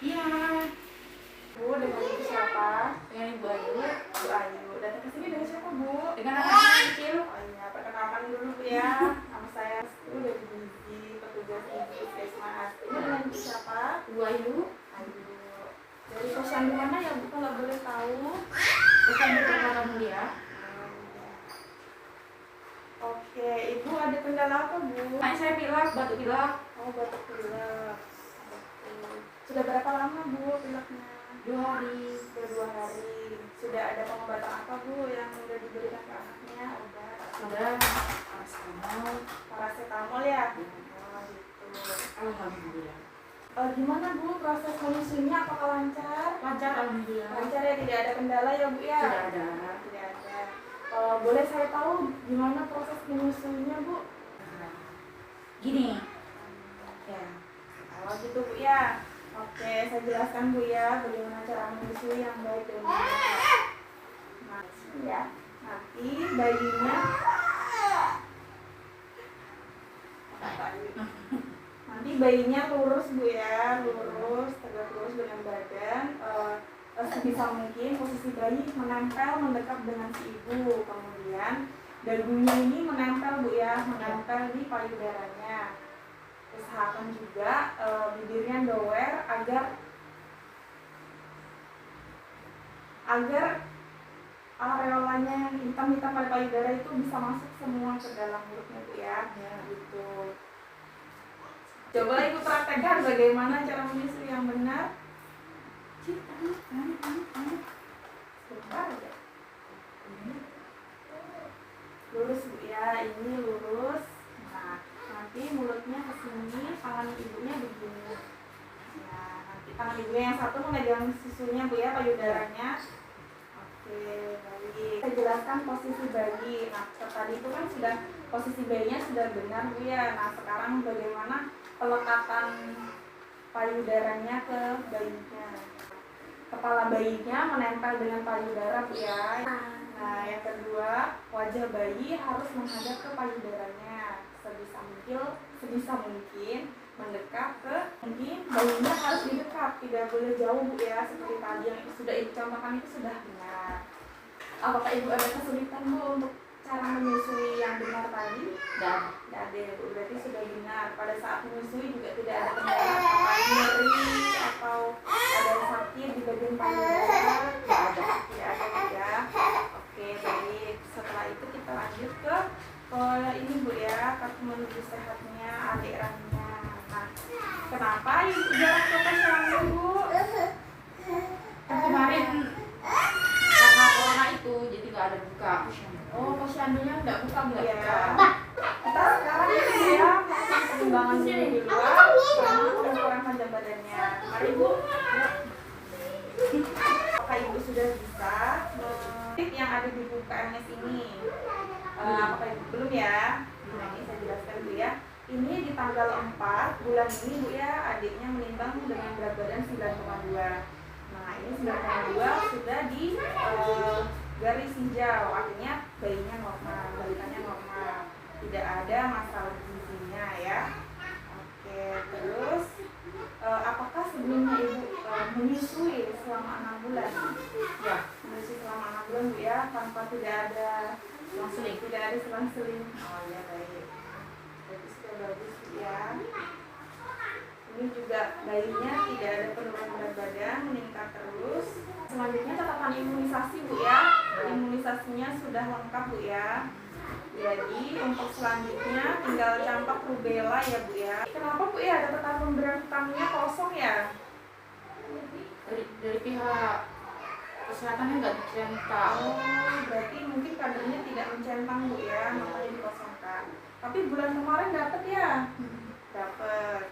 Iya. Bu, dengan ibu siapa? Dengan Ibu Ayu. Bu Ayu. Datang ke sini dengan siapa, Bu? Dengan anak kecil. Oh iya, perkenalkan dulu Bu ya. Nama saya Stu dari Gizi, petugas gizi Puskesmas. Ini dengan ibu siapa? Ibu Ayu. Ayu. Dari posyandu mana ya Bu, kalau boleh tahu? Posyandu Permata Mulia. Oke, Ibu ada kendala apa, Bu? Saya pilek, batuk pilek. Oh, batuk pilek. Oke. Sudah berapa lama, Bu, pileknya? 2 hari. Sudah 2 hari. Sudah ada pengobatan apa, Bu, yang sudah diberikan ke anaknya? Obat. Sudah paracetamol. Paracetamol ya? Oh, gitu. Alhamdulillah. Gimana, Bu, proses menyusuinya? Apakah lancar? Lancar alhamdulillah. Lancar ya, tidak ada kendala ya, Bu ya? Tidak ada. Tidak ada. Boleh saya tahu gimana proses menyusuinya, Bu? Gini. Ya. Oh, gitu, Bu ya. Oke, saya jelaskan, Bu ya, bagaimana cara menyusui yang baik dan benar. Nah, ya. Nanti bayinya lurus, Bu ya, lurus, tegak lurus dengan badan. Sebisa mungkin posisi bayi menempel mendekat dengan si ibu, kemudian dagunya ini menempel, Bu ya, menempel di payudaranya. Usahakan juga bibirnya dower agar areolanya yang hitam-hitam pada payudara itu bisa masuk semua ke dalam mulutnya, Bu ya. Gitu. Coba Ibu praktekkan bagaimana cara menyusui yang benar. Sebentar aja. Lurus, Bu ya, ini lurus. Nah, nanti mulutnya ke sini, tangan ibunya begini. Nah, nanti tangan ibunya yang satu memegang susunya, Bu ya, payudaranya. Oke, baik. Saya jelaskan posisi bayi. Nah, tadi itu kan sudah posisi bayinya sudah benar, Bu ya. Nah, sekarang bagaimana pelekatan payudaranya ke bayinya. Kepala bayinya menempel dengan payudara, Bu ya. Nah, yang kedua, wajah bayi harus menghadap ke payudaranya. Sebisa mungkin mendekat ke, mungkin bayinya harus di dekat, tidak boleh jauh, Bu ya. Seperti tadi yang sudah Ibu contohkan itu sudah benar. Apakah Ibu ada kesulitan, Bu, untuk cara menyusui yang benar tadi? Dan Tidak ada, Bu. Berarti sudah benar. Pada saat menyusui juga tidak ada kendala apa nyeri atau ada sakit di bagian payudara? Tidak ada, Bu ya. Oke, baik. Setelah itu kita lanjut ke ini, Bu ya, kartu menuju sehatnya adik Rania. Nah, kenapa Ibu jarang ke posyandu, Bu? kemarin karena corona itu jadi nggak ada buka posyandu. Oh, posyandunya nggak buka, Bu ya. Buka. Kita sekarang ini ya melakukan pengembangan dulu di luar sama pengukuran panjang badannya. Mari, Bu. Apakah Ibu sudah bisa yang ada di buku KMS ini? Apakah Ibu belum ya? Nah, ini saya jelaskan dulu ya. Ini di tanggal 4 bulan ini, Bu ya, adiknya menimbang dengan berat badan 9,2. Nah, ini 9,2 sudah di garis hijau, artinya bayinya normal, balikannya normal, tidak ada masalah gizinya ya. Oke, terus apakah sebelumnya Ibu menyusui selama 6 bulan? Ya, Menyusui selama 6 bulan, Bu ya, tanpa tidak ada selang-seling. tidak ada selang-seling. Oh ya, baik. Berarti sudah bagus, Bu ya. Ini juga bayinya tidak ada penurunan berat badan, meningkat terus. Selanjutnya catatan imunisasi, Bu ya. Imunisasinya sudah lengkap, Bu ya. Jadi untuk selanjutnya tinggal campak rubella ya, Bu ya. Kenapa, Bu ya, catatan pemberian vitaminnya kosong ya? Dari pihak kesehatannya nggak dicetak. Oh, berarti mungkin kadernya tidak mencentang, Bu ya, makanya dikosongkan. Tapi bulan kemarin dapat ya? Dapat.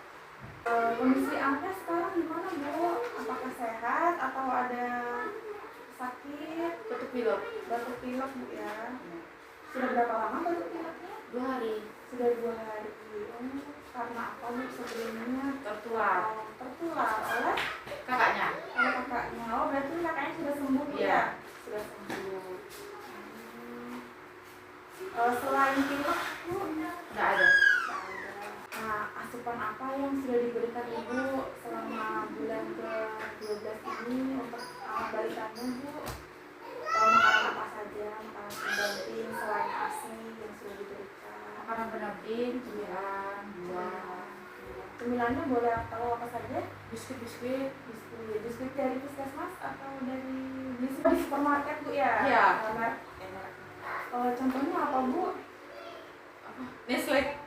Kondisi anaknya sekarang gimana, Bu? Apakah sehat atau ada sakit? Batuk pilek. Batuk pilek, Bu ya. Sudah berapa lama batuk pileknya? 2 hari. Sudah 2 hari. Karena apa, Bu, sebelumnya? Tertular. Tertular oleh Kakaknya. kakaknya. Oh, berarti kakaknya sudah sembuh, Bu Iya. ya? Sudah sembuh. Selain pilek, Bu, Nggak ada. Nah, asupan apa yang yang sudah diberikan ibu selama bulan ke-12 ini untuk anak balitanya bu? Makanan apa saja, makanan pendamping selain ASI yang sudah diberikan? Makanan pendamping, cemilan, buah. Cemilannya boleh tahu apa saja? Biskuit. Biskuit dari puskesmas atau dari di supermarket bu ya? Iya. Contohnya apa bu? Nestle.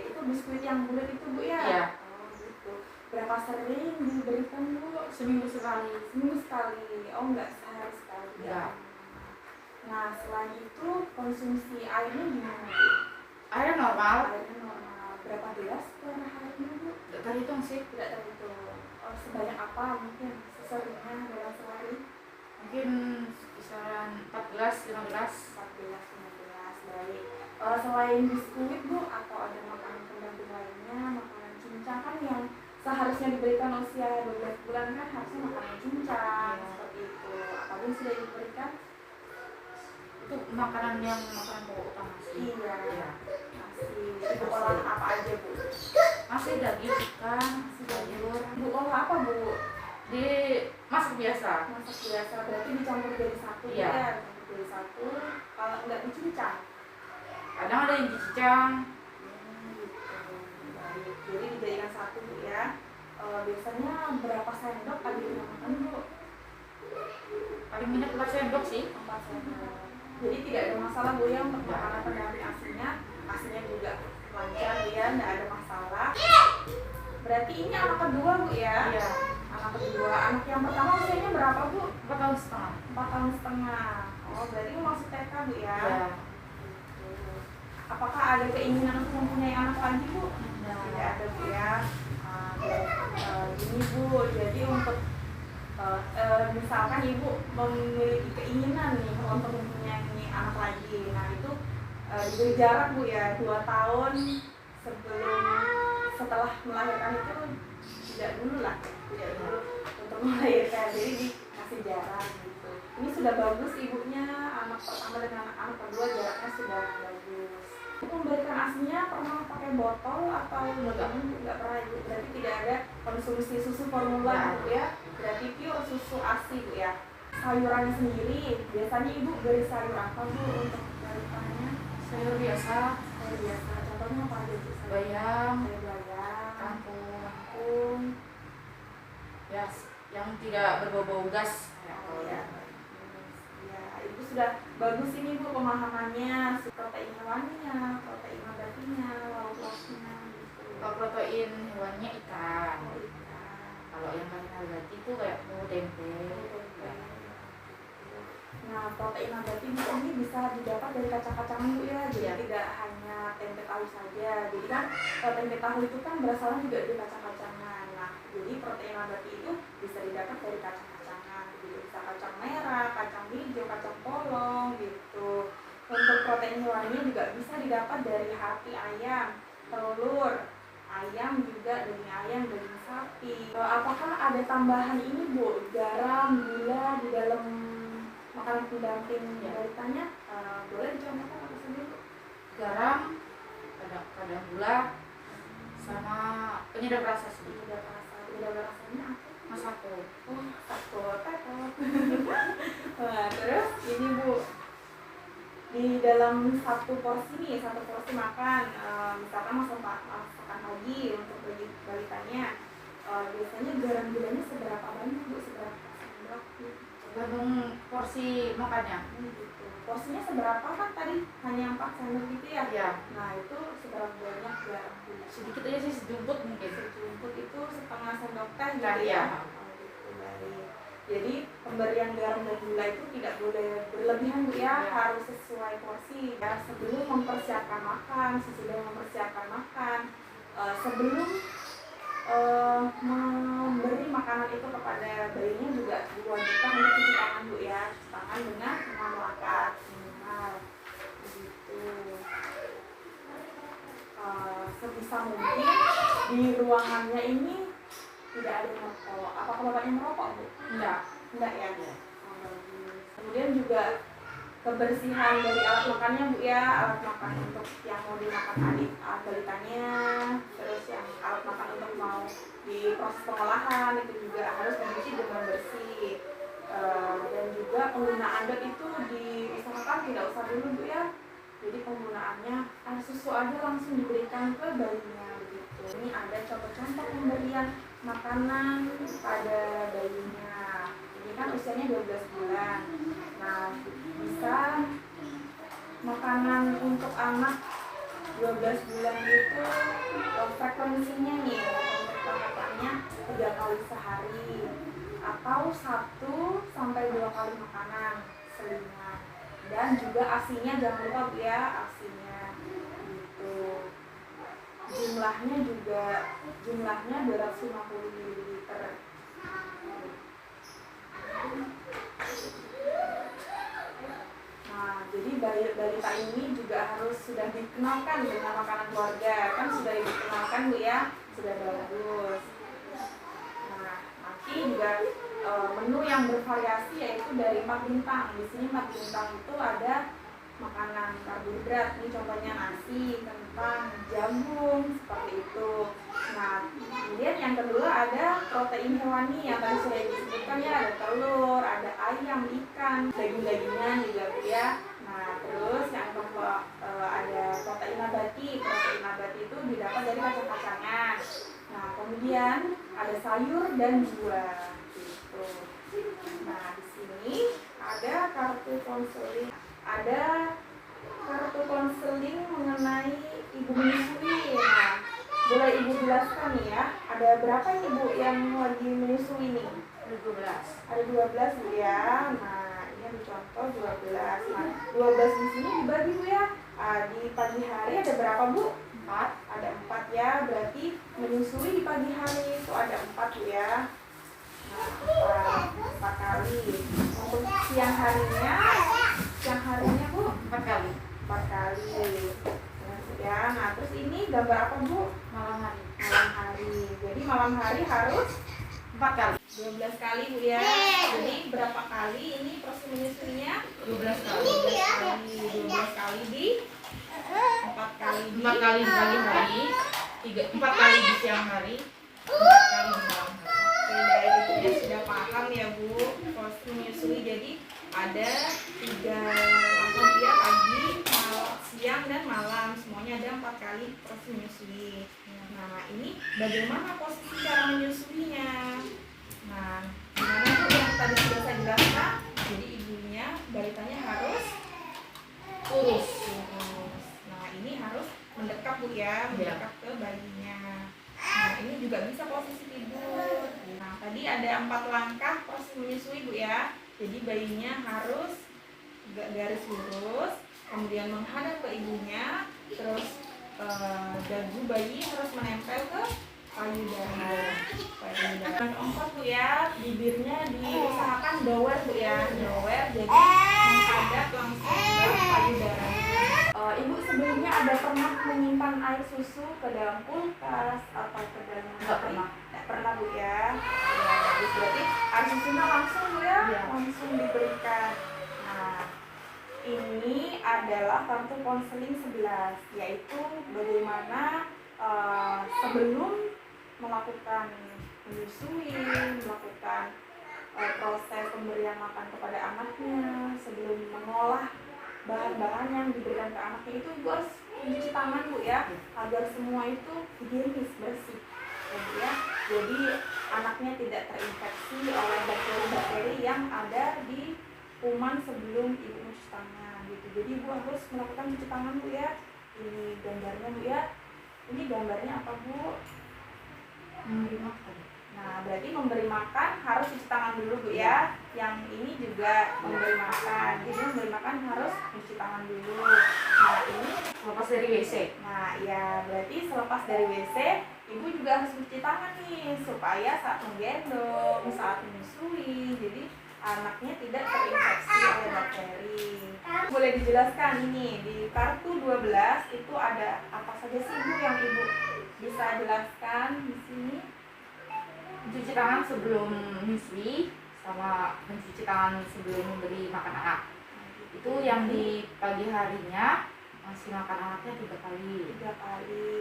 Itu biskuit yang bulat itu bu ya? Iya. Oh gitu. Berapa sering diberikan bu? Seminggu sekali. Seminggu sekali. Oh enggak sehari sekali. Enggak. Nah selain itu konsumsi airnya gimana bu? Airnya normal. Airnya normal. Berapa gelas per harinya bu? Tidak terhitung sih. Tidak terhitung. Oh, sebanyak apa mungkin seseringnya dalam sehari? Mungkin kisaran 14, 15. 14, 15. Baik. Selain biskuit bu, atau ada makanan pendamping lainnya, makanan cincang kan yang seharusnya diberikan usia 12 bulan kan harusnya makanan cincang seperti itu. Apa yang sudah diberikan? Itu makanan pokok utama sih. Iya. Iya. Masih ibu olah apa aja bu? Masih daging, ikan, sayur. Bu olah apa bu? Di masak biasa. Masak biasa, berarti dicampur jadi satu Iya. ya? Dicampur jadi satu. Kalau nggak dicincang? Kadang ada yang dicicang. Gitu. Baik. Jadi dijadikan satu bu ya. Biasanya berapa sendok adiknya makan bu? Paling banyak 4 sendok sih. 4 sendok. Jadi tidak ada masalah bu ya untuk makanan pendamping asinya juga lancar ya, tidak ada masalah. Berarti ini anak kedua bu ya? Iya. Anak kedua. Anak yang pertama usianya berapa bu? 4 tahun setengah. 4 tahun setengah. Oh berarti masuk TK bu ya? Iya. Apakah ada keinginan untuk mempunyai anak lagi bu? Tidak. Tidak ada bu ya. Gini bu, jadi untuk misalkan ibu memiliki keinginan nih untuk mempunyai anak lagi, nah itu diberi jarak bu ya 2 tahun setelah melahirkan itu tidak dulu untuk melahirkan, jadi dikasih jarak gitu. Ini sudah bagus ibunya, anak pertama dengan anak kedua jaraknya sudah bagus. Memberikan asinya pernah pakai botol atau enggak pernah ibu? Berarti tidak ada konsumsi susu formula bu ya? Berarti pure susu ASI bu ya? Sayurannya sendiri, biasanya ibu beri sayur apa bu untuk balitanya? Sayur biasa. Sayur biasa, contohnya apa aja bu? Bayam, kangkung, ya, yang tidak berbau-bau gas. oh ya. Ya, itu sudah bagus ini bu pemahamannya, protein hewaninya, protein nabatinya, lauk-lauknya gitu. Kalau protein hewannya ikan. Oh, ikan. Kalau yang paling nabati itu kayak tempe. Nah, protein nabati ini bisa didapat dari kacang-kacangan bu ya, jadi Iya. tidak hanya tempe tahu saja. Jadi kan tempe tahu itu kan berasalnya juga dari kacang-kacangan. Nah, jadi protein nabati itu bisa didapat dari kacang-kacangan. Jadi bisa kacang merah, kacang hijau, kacang polong gitu. Untuk protein hewaninya juga bisa didapat dari hati ayam, telur, ayam juga, daging ayam, daging sapi. Apakah ada tambahan ini bu, garam, gula di dalam makanan pendamping balitanya? Boleh dicontohkan apa saja bu? Garam, kadang gula, sama penyedap rasa sih. Penyedap rasanya apa? Masako. Oh, takut. Nah, terus ini bu, di dalam satu porsi makan, misalkan masakan pagi untuk balitanya, biasanya garam gulanya seberapa banyak bu? Seberapa sendok bu? Tergantung porsi makannya. Gitu. Porsinya seberapa kan tadi hanya 4 sendok gitu ya? Iya. Nah itu seberapa banyak garam gula? Sedikit aja sih, sejumput mungkin. Sejumput itu setengah sendok teh gitu Nah, ya? iya. Oh, gitu, baik. Jadi pemberian garam dan gula itu tidak boleh berlebihan bu ya, harus sesuai porsi ya. Sebelum mempersiapkan makan, sesudah mempersiapkan makan, sebelum memberi makanan itu kepada bayinya juga diwajibkan untuk cuci tangan bu ya, cuci tangan dengan 6 langkah minimal begitu. Sebisa mungkin di ruangannya ini tidak ada yang merokok. Apakah bapaknya merokok bu? Enggak. Enggak ya. Oh, bagus. Kemudian juga kebersihan dari alat makannya Bu ya, alat makan untuk yang mau dimakan adik balitanya, terus yang alat makan untuk mau di proses pengolahan itu juga harus dicuci dengan bersih. Dan juga penggunaan dot itu diusahakan tidak usah dulu Bu ya, jadi penggunaannya air susu aja langsung diberikan ke bayinya begitu. Ini ada contoh-contoh pemberian makanan pada bayinya. Ini kan usianya 12 bulan. Nah, bisa makanan untuk anak 12 bulan itu frekuensinya nih, untuk makannya 3 kali sehari atau 1 sampai 2 kali makanan selingan. Dan juga asinya jangan lupa Bu ya, asinya gitu. Jumlahnya 250 ml. Nah, jadi balita ini juga harus sudah dikenalkan dengan makanan keluarga, kan sudah dikenalkan Bu ya, sudah bagus. Nah, nanti juga menu yang bervariasi yaitu dari 4 bintang. Di sini 4 bintang itu ada makanan karbohidrat, ini contohnya nasi, kentang, jagung, seperti itu. Nah, kemudian yang kedua ada protein hewani yang tadi sudah disebutkan ya, ada telur, ada ayam, ikan, daging-dagingan juga Bu ya. Nah, terus yang kedua ada protein nabati. Protein nabati itu didapat dari kacang-kacangan. Nah, kemudian ada sayur dan buah gitu. Nah, di sini ada kartu konseling. Ada kartu konseling mengenai ibu menyusui. Nah, boleh Ibu jelaskan nih ya, ada berapa ini Bu yang lagi menyusui nih? Ada 12. Ada 12 Bu ya. Nah, ini ada contoh 12. Nah, 12 di sini dibagi Bu ya. Di pagi hari ada berapa Bu? 4. Ada 4 ya, berarti menyusui di pagi hari itu ada 4 Bu ya. Nah, 4 kali. Untuk siang harinya Bu? 4 kali. 4 kali. Ya, nah terus ini gambar apa Bu? Malam hari. Malam hari. Jadi malam hari harus 4 kali. 12 kali Bu ya. Jadi berapa kali ini proses menyusuinya? 12 kali. 12 kali di 4 kali di 4 kali di pagi hari, 4 kali di siang hari, 4 kali di malam hari. Oke, dari itu ya sudah paham ya Bu proses menyusui. Jadi ada 3 langsung dia pagi, siang dan malam, semuanya ada 4 kali proses menyusui. Nah, ini bagaimana posisi cara menyusuinya? Nah, gimana Bu yang tadi sudah saya jelaskan? Jadi ibunya, balitanya harus Lurus. Nah, ini harus mendekat Bu ya, mendekat ke bayinya. Nah, ini juga bisa posisi tidur. Nah, tadi ada 4 langkah proses menyusui Bu ya. Jadi bayinya harus garis lurus, kemudian menghadap ke ibunya, terus dagu bayi harus menempel ke payudara. Dan ongkot Bu ya, bibirnya diusahakan dower Bu ya, dower jadi menghadap langsung ke payudara. Ibu sebelumnya ada pernah menyimpan air susu ke dalam kulkas atau ke dalam Enggak pernah. Tidak pernah Bu ya. Ya, bagus. Berarti air susunya langsung Bu ya, Ya. langsung diberikan. Nah, ini adalah kartu konseling 11, yaitu bagaimana sebelum melakukan menyusui, melakukan proses pemberian makan kepada anaknya, sebelum mengolah bahan-bahan yang diberikan ke anaknya itu Ibu harus mencuci tangan Bu ya, agar semua itu higienis, bersih ya. Jadi anaknya tidak terinfeksi oleh bakteri-bakteri yang ada di kuman sebelum Ibu mencuci tangan gitu. Jadi Ibu harus melakukan cuci tangan Bu ya. Ini gambarnya Bu ya. Ini gambarnya apa Bu? Memberi makan. Nah, berarti memberi makan harus cuci tangan dulu Bu ya. Yang ini juga memberi makan. Jadi memberi makan harus cuci tangan dulu. Nah, ini Lepas dari WC. Nah, ya berarti selepas dari WC, Ibu juga harus cuci tangan nih supaya saat menggendong, saat menyusui, jadi anaknya tidak terinfeksi oleh bakteri. Boleh dijelaskan ini di kartu 12 itu ada apa saja sih Bu yang Ibu bisa jelaskan di sini? Mencuci tangan sebelum menyusui sama mencuci tangan sebelum memberi makan anak. Nah, gitu. Itu yang di pagi harinya masih makan anaknya 3 kali. 3 kali.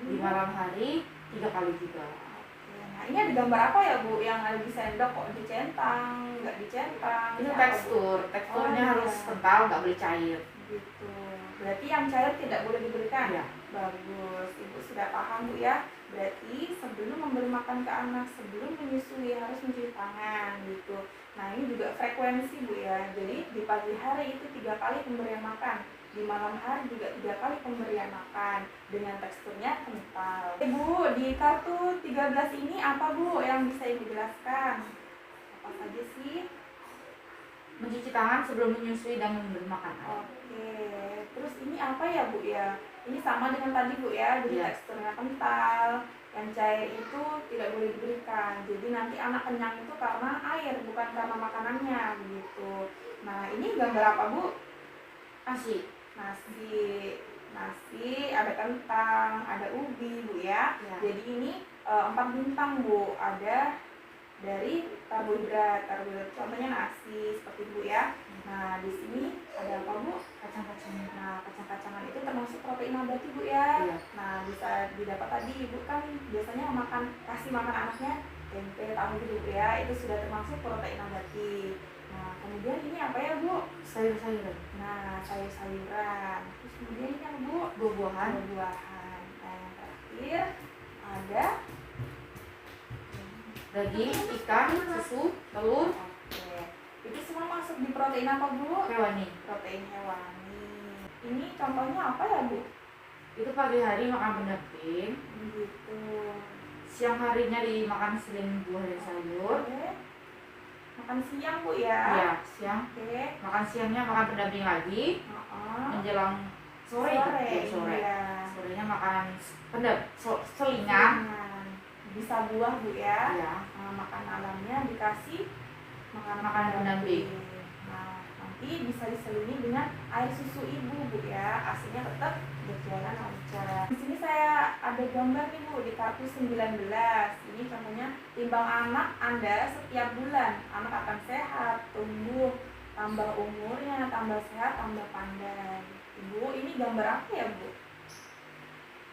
Di malam hari 3 kali juga. Oke. Nah, ini ada gambar apa ya Bu? Yang ada di sendok kok dicentang, nggak dicentang? Itu Ini apa, Bu? teksturnya Oh, harus iya. kental, nggak boleh cair. Gitu. Berarti yang cair tidak boleh diberikan? Iya. Bagus. Ibu sudah paham Bu ya. Berarti sebelum memberi makan ke anak, sebelum menyusui harus mencuci tangan gitu. Nah, ini juga frekuensi Bu ya. Jadi di pagi hari itu 3 kali pemberian makan. Di malam hari juga 3 kali pemberian makan dengan teksturnya kental. Bu, di kartu 13 ini apa Bu yang bisa Ibu jelaskan? Apa saja sih? Mencuci tangan sebelum menyusui dan memberi makan. Oke, terus ini apa ya Bu ya? Ini sama dengan tadi Bu ya, jadi Iya. teksturnya kental, yang cair itu tidak boleh diberikan. Jadi nanti anak kenyang itu karena air, bukan karena makanannya begitu. Nah, ini gambar apa Bu? Nasi. Nasi, ada kentang, ada ubi Bu ya. Ya. Jadi ini 4 bintang Bu, ada dari karbohidrat contohnya nasi seperti Bu ya. Nah, di sini ada apa Bu? Kacang-kacang. Nah, kacang-kacangan itu termasuk protein nabati Bu ya. Iya. Nah, bisa didapat tadi Ibu kan biasanya kasih makan anaknya tempe, tahu gitu Bu ya. Itu sudah termasuk protein nabati. Nah, kemudian ini apa ya Bu? Sayur-sayuran. Nah, sayur-sayuran. Terus kemudian ini apa Bu? Buah-buahan. Buah-buahan. Nah, yang terakhir ada Daging, ikan, susu, telur. Oke. Itu semua masuk di protein apa Bu? Hewani. Protein hewani. Ini contohnya apa ya Bu? Itu pagi hari makan pendamping. Gitu. Siang harinya dimakan selain buah dan sayur. Oke. Makan siang Bu ya? Iya, siang. Oke. Makan siangnya makan pendamping lagi. Menjelang sore. Iya. Sorenya makan selingan. Bisa buah Bu ya? Iya. Makan malamnya dikasih Makan pendamping. Nah, nanti bisa diselingi dengan air susu ibu Bu ya. Asinya tetap berjalan lancar. Di sini saya ada gambar nih Bu di kartu 19. Ini contohnya timbang anak Anda setiap bulan. Anak akan sehat, tumbuh, tambah umurnya, tambah sehat, tambah pandai. Ibu, ini gambar apa ya Bu?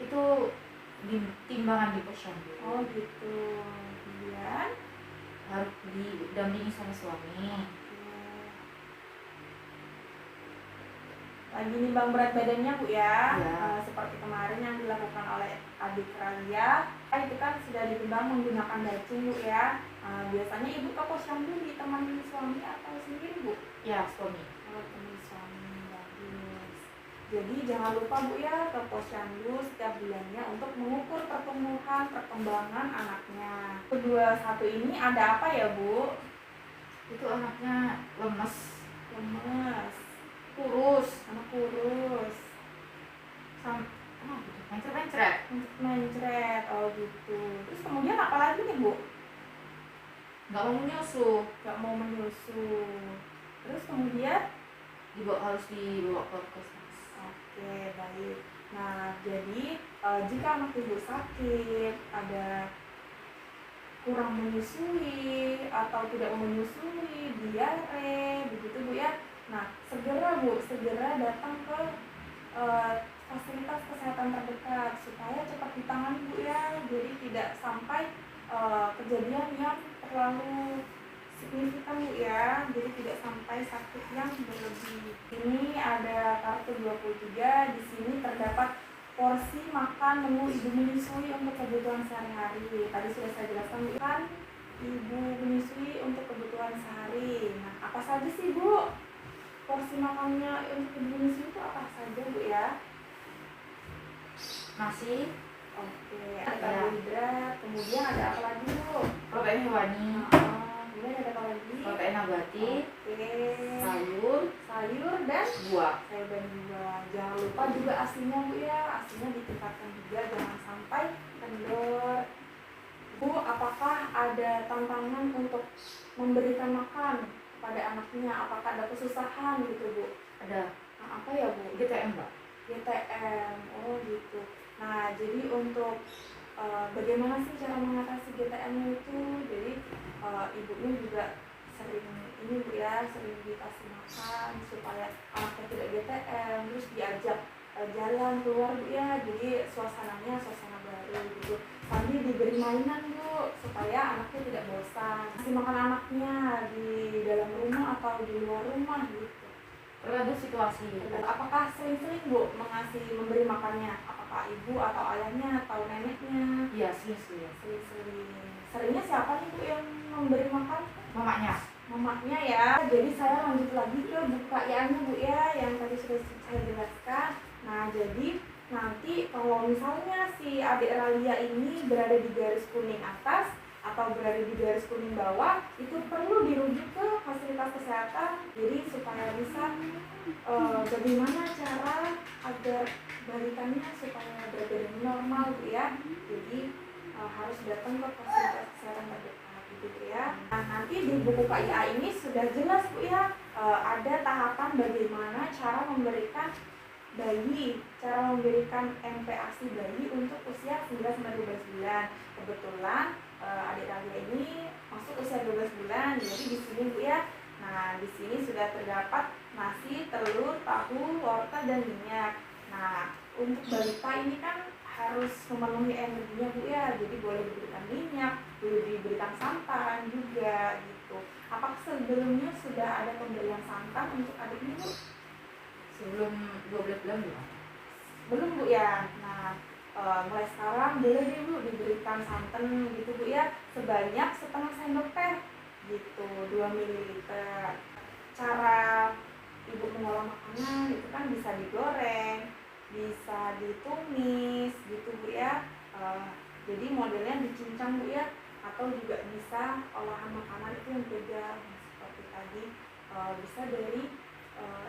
Itu timbangan di posyandu. Oh gitu. Kemudian harus didampingi sama suami. Lagi nimbang berat badannya Bu ya, Ya. seperti kemarin yang dilakukan oleh adik Ralia. Itu kan sudah ditimbang menggunakan dacing Bu ya. Biasanya Ibu ke posyandu ditemani suami atau sendiri Bu? Ya, suami. Oh, temani suami, bagus. Jadi jangan lupa Bu ya ke posyandu setiap bulannya untuk mengukur perkembangan anaknya. Kedua satu ini ada apa ya Bu? Itu anaknya lemes, kurus, mencret, oh gitu. Terus kemudian apa lagi nih Bu? nggak mau menyusu. Terus kemudian Harus dibawa ke puskesmas. Oke, baik. Nah, jadi jika anak Ibu sakit, ada kurang menyusui atau tidak menyusui, diare, begitu Bu ya. Nah, segera datang ke fasilitas kesehatan terdekat supaya cepat ditangani Bu ya. Jadi tidak sampai kejadian yang terlalu signifikan Bu ya. Jadi tidak sampai sakit yang berlebih. Ini ada kartu 23. Di sini terdapat porsi makan menu ibu menyusui untuk kebutuhan sehari-hari. Tadi sudah saya jelaskan Bu kan, ibu menyusui untuk kebutuhan sehari. Nah, apa saja sih Bu porsi makannya untuk ibu menyusui itu apa saja Bu ya? Nasi. Oke, ada karbohidrat. Kemudian ada apa lagi Bu? Protein hewani. Kemudian ada apa lagi? Protein nabati. Oke. Sayur dan buah. Jangan lupa juga asinya Bu ya. Asinya ditingkatkan juga, jangan sampai kendor. Bu, apakah ada tantangan untuk memberikan makan kepada anaknya? Apakah ada kesusahan gitu Bu? Ada. Nah, apa ya Bu? GTM Mbak. GTM, oh gitu. Nah, jadi untuk bagaimana sih cara mengatasi GTM itu? Jadi ibunya juga sering ini Bu ya, sering dikasih makan supaya anaknya tidak GTM, terus diajak jalan keluar Bu ya, jadi suasananya suasana baru gitu. Sambil diberi mainan Bu supaya anaknya tidak bosan. Kasih makan anaknya di dalam rumah atau di luar rumah gitu. Tergantung situasi. Apakah sering-sering Bu memberi makannya? Apakah ibu atau ayahnya atau neneknya? Iya, sering. Sering-sering. Seringnya siapa nih Bu yang memberi makan? Mamanya. Mamanya ya. Jadi saya lanjut lagi ke buku KIA-nya Bu ya, yang tadi sudah saya jelaskan. Nah, jadi nanti kalau misalnya si adik Ralia ini berada di garis kuning atas atau berada di garis kuning bawah, itu perlu dirujuk ke fasilitas kesehatan. Jadi supaya bisa bagaimana cara agar balikannya supaya berada normal Bu ya. Jadi harus datang ke fasilitas kesehatan terdekat gitu Bu ya. Nah, nanti di buku KIA ini sudah jelas Bu ya, ada tahapan bagaimana cara memberikan MPASI bayi untuk usia 9-12 bulan. Kebetulan adik Ralia ini masuk usia 12 bulan, jadi di sini Bu ya. Nah, di sini sudah terdapat nasi, telur, tahu, wortel dan minyak. Nah, untuk balita ini kan harus memenuhi energinya Bu ya, jadi boleh diberikan minyak, boleh diberikan santan juga gitu. Apakah sebelumnya sudah ada pemberian santan untuk adik ini Bu? Sebelum 12 bulan belum. Belum Bu ya. Nah, mulai sekarang boleh deh Bu diberikan santan gitu Bu ya, sebanyak setengah sendok teh gitu, 2 ml. Cara ibu mengolah makanan itu kan bisa digoreng, bisa ditumis gitu Bu ya. Jadi modelnya dicincang Bu ya, atau juga bisa olahan makanan itu yang beda seperti tadi, bisa dari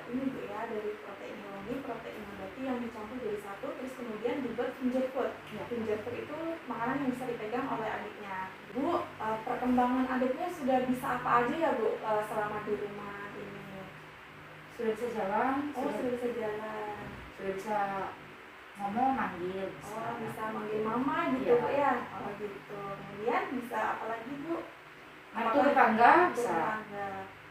ini Bu ya, dari protein hewani, protein nabati yang dicampur jadi satu, terus kemudian dibuat finger food. Finger food itu makanan yang bisa dipegang oleh adiknya. Bu, perkembangan adiknya sudah bisa apa aja ya Bu selama di rumah ini? Sudah bisa jalan. Sudah bisa jalan. Sudah bisa ngomong, manggil. Bisa manggil mama gitu Bu ya. Gitu. Kemudian bisa apa lagi Bu? Ngatur tangga bisa.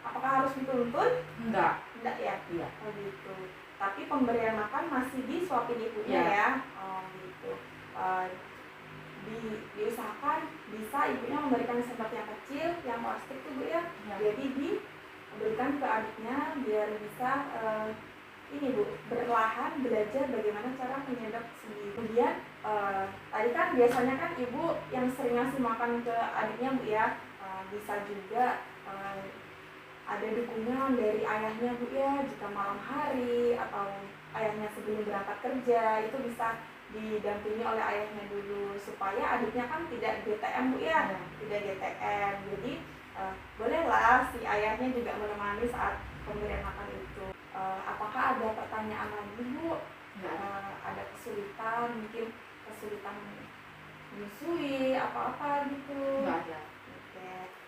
Apakah harus dituntun? Enggak ya? Iya. Gitu. Tapi pemberian makan masih disuapin ibunya ya. Gitu. Diusahakan bisa ibunya memberikan sendok yang kecil, yang plastik tuh Bu ya. Jadi diberikan ke adiknya biar bisa ini Bu, berlahan belajar bagaimana cara menyendok sendiri. Kemudian tadi kan biasanya kan ibu yang sering ngasih makan ke adiknya Bu ya, bisa juga ada dukungan dari ayahnya Bu ya, jika malam hari atau ayahnya sebelum berangkat kerja itu bisa didampingi oleh ayahnya dulu supaya adiknya kan tidak GTM Bu ya, tidak GTM. Jadi bolehlah si ayahnya juga menemani saat pemberian makan itu. Apakah ada pertanyaan lagi Bu? Ada kesulitan, mungkin kesulitan menyusui apa-apa gitu? Enggak ada.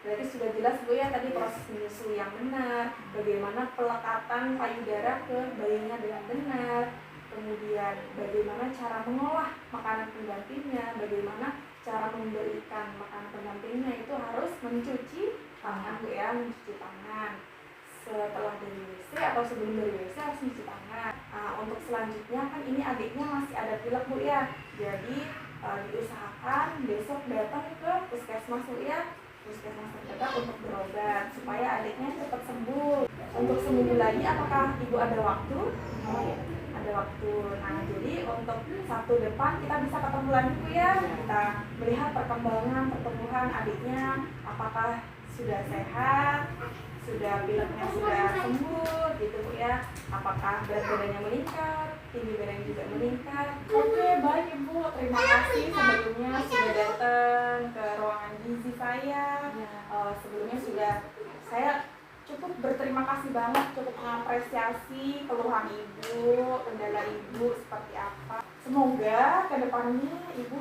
Berarti sudah jelas Bu ya tadi proses menyusui yang benar, bagaimana pelekatan payudara ke bayinya dengan benar, kemudian bagaimana cara mengolah makanan pendampingnya, bagaimana cara memberikan makanan pendampingnya itu harus mencuci tangan Bu ya, mencuci tangan. Setelah dari WC atau sebelum dari WC harus mencuci tangan. Untuk selanjutnya kan ini adiknya masih ada pilek Bu ya, jadi diusahakan besok datang ke puskesmas Bu ya, puskesmas terdekat untuk berobat supaya adiknya cepat sembuh. Untuk seminggu lagi apakah ibu ada waktu? Ada waktu. Nah, jadi untuk Sabtu depan kita bisa ketemu lagi Bu ya. Kita melihat perkembangan pertumbuhan adiknya, apakah sudah sehat, sudah pileknya sudah sembuh gitu Bu ya, apakah berat badannya meningkat, tinggi badannya juga meningkat. Oke, baik Ibu, terima kasih sebelumnya sudah datang ke ruangan gizi saya. Sebelumnya sudah saya cukup berterima kasih banget, cukup mengapresiasi keluhan Ibu, kendala Ibu seperti apa. Semoga kedepannya Ibu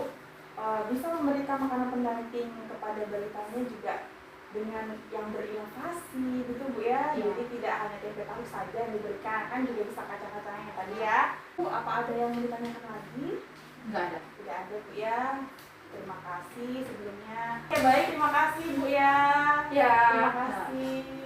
bisa memberikan makanan pendamping kepada balitanya juga dengan yang berinovasi gitu Bu ya. Jadi tidak hanya tempe tahu saja yang diberikan, kan juga bisa kacang-kacangnya tadi ya. Bu, apa ada yang ditanyakan lagi? Enggak ada. Tidak ada Bu ya. Terima kasih sebelumnya. Oke baik, terima kasih Bu ya. Ya. Terima kasih.